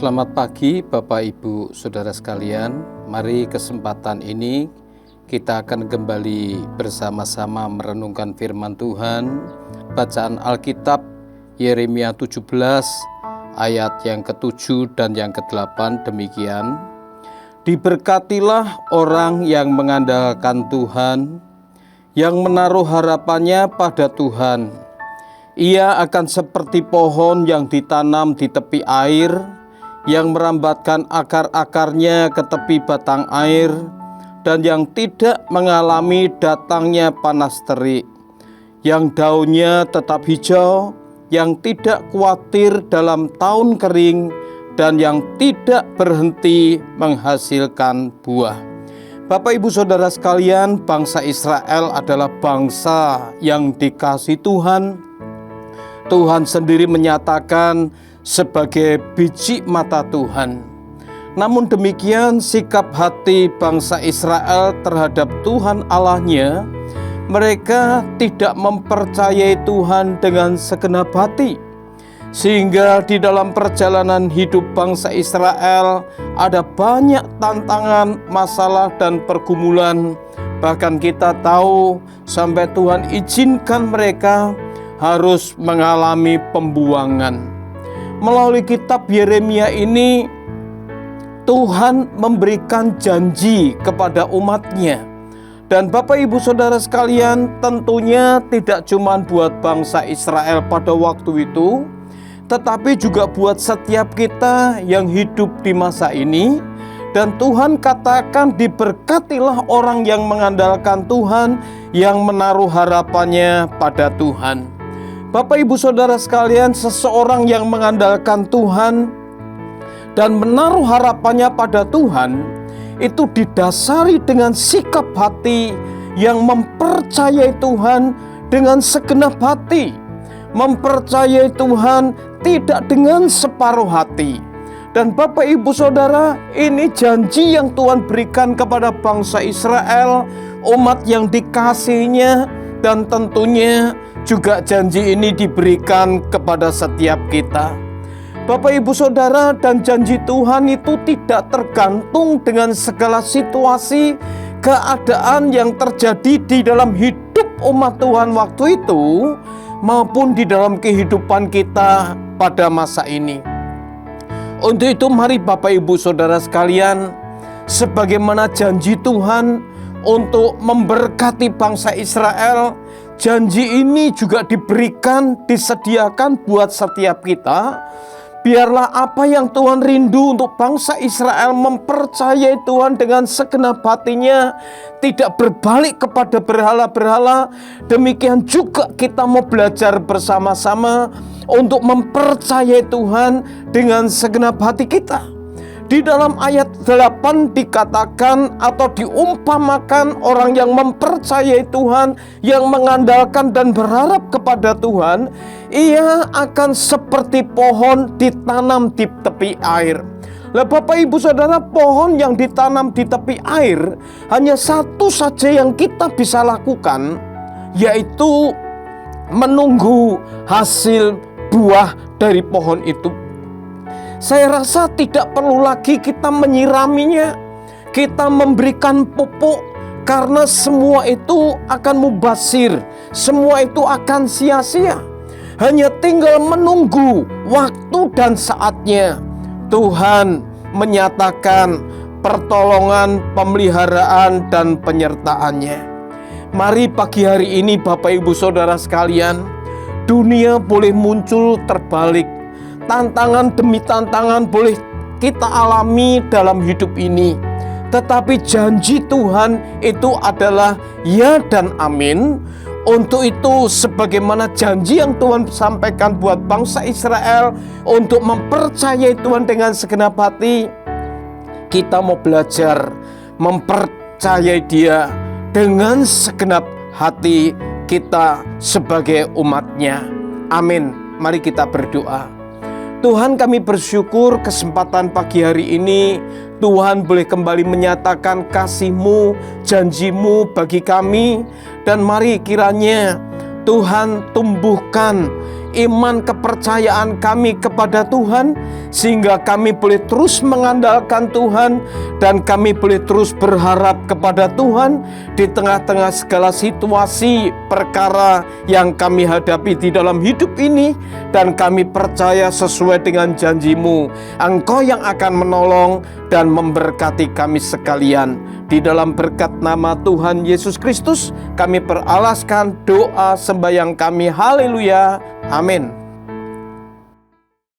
Selamat pagi Bapak Ibu Saudara sekalian. Mari kesempatan ini kita akan kembali bersama-sama merenungkan firman Tuhan. Bacaan Alkitab Yeremia 17 ayat yang ke-7 dan yang ke-8 demikian. Diberkatilah orang yang mengandalkan Tuhan, yang menaruh harapannya pada Tuhan. Ia akan seperti pohon yang ditanam di tepi air, yang merambatkan akar-akarnya ke tepi batang air, dan yang tidak mengalami datangnya panas terik, yang daunnya tetap hijau, yang tidak khawatir dalam tahun kering, dan yang tidak berhenti menghasilkan buah. Bapak Ibu Saudara sekalian, bangsa Israel adalah bangsa yang dikasihi Tuhan. Tuhan sendiri menyatakan sebagai biji mata Tuhan. Namun demikian sikap hati bangsa Israel terhadap Tuhan Allahnya, mereka tidak mempercayai Tuhan dengan segenap hati. Sehingga di dalam perjalanan hidup bangsa Israel ada banyak tantangan, masalah dan pergumulan. Bahkan kita tahu sampai Tuhan izinkan mereka harus mengalami pembuangan. Melalui kitab Yeremia ini, Tuhan memberikan janji kepada umatnya. Dan Bapak Ibu Saudara sekalian, tentunya tidak cuma buat bangsa Israel pada waktu itu, tetapi juga buat setiap kita yang hidup di masa ini. Dan Tuhan katakan, diberkatilah orang yang mengandalkan Tuhan, yang menaruh harapannya pada Tuhan. Bapak Ibu Saudara sekalian, seseorang yang mengandalkan Tuhan dan menaruh harapannya pada Tuhan, itu didasari dengan sikap hati yang mempercayai Tuhan dengan segenap hati. Mempercayai Tuhan tidak dengan separuh hati. Dan Bapak Ibu Saudara, ini janji yang Tuhan berikan kepada bangsa Israel, umat yang dikasihinya. Dan tentunya juga janji ini diberikan kepada setiap kita. Bapak Ibu Saudara, dan janji Tuhan itu tidak tergantung dengan segala situasi, keadaan yang terjadi di dalam hidup umat Tuhan waktu itu, maupun di dalam kehidupan kita pada masa ini. Untuk itu mari Bapak Ibu Saudara sekalian, sebagaimana janji Tuhan untuk memberkati bangsa Israel, janji ini juga diberikan, disediakan buat setiap kita. Biarlah apa yang Tuhan rindu untuk bangsa Israel mempercayai Tuhan dengan segenap hatinya, tidak berbalik kepada berhala-berhala. Demikian juga kita mau belajar bersama-sama untuk mempercayai Tuhan dengan segenap hati kita. Di dalam ayat 8 dikatakan atau diumpamakan orang yang mempercayai Tuhan, yang mengandalkan dan berharap kepada Tuhan, ia akan seperti pohon ditanam di tepi air. Lah Bapak Ibu Saudara, pohon yang ditanam di tepi air, hanya satu saja yang kita bisa lakukan, yaitu menunggu hasil buah dari pohon itu. Saya rasa tidak perlu lagi kita menyiraminya, kita memberikan pupuk, karena semua itu akan mubazir, semua itu akan sia-sia. Hanya tinggal menunggu waktu dan saatnya Tuhan menyatakan pertolongan, pemeliharaan, dan penyertaannya. Mari pagi hari ini Bapak Ibu Saudara sekalian, dunia boleh muncul terbalik. Tantangan demi tantangan boleh kita alami dalam hidup ini. Tetapi janji Tuhan itu adalah ya dan amin. Untuk itu sebagaimana janji yang Tuhan sampaikan buat bangsa Israel untuk mempercayai Tuhan dengan segenap hati, kita mau belajar mempercayai Dia dengan segenap hati kita sebagai umatnya. Amin. Mari kita berdoa. Tuhan, kami bersyukur kesempatan pagi hari ini Tuhan boleh kembali menyatakan kasih-Mu, janji-Mu bagi kami. Dan mari kiranya Tuhan tumbuhkan iman kepercayaan kami kepada Tuhan, sehingga kami boleh terus mengandalkan Tuhan dan kami boleh terus berharap kepada Tuhan di tengah-tengah segala situasi perkara yang kami hadapi di dalam hidup ini. Dan kami percaya sesuai dengan janji-Mu, Engkau yang akan menolong dan memberkati kami sekalian. Di dalam berkat nama Tuhan Yesus Kristus, kami peralaskan doa sembahyang kami. Haleluya. Amin.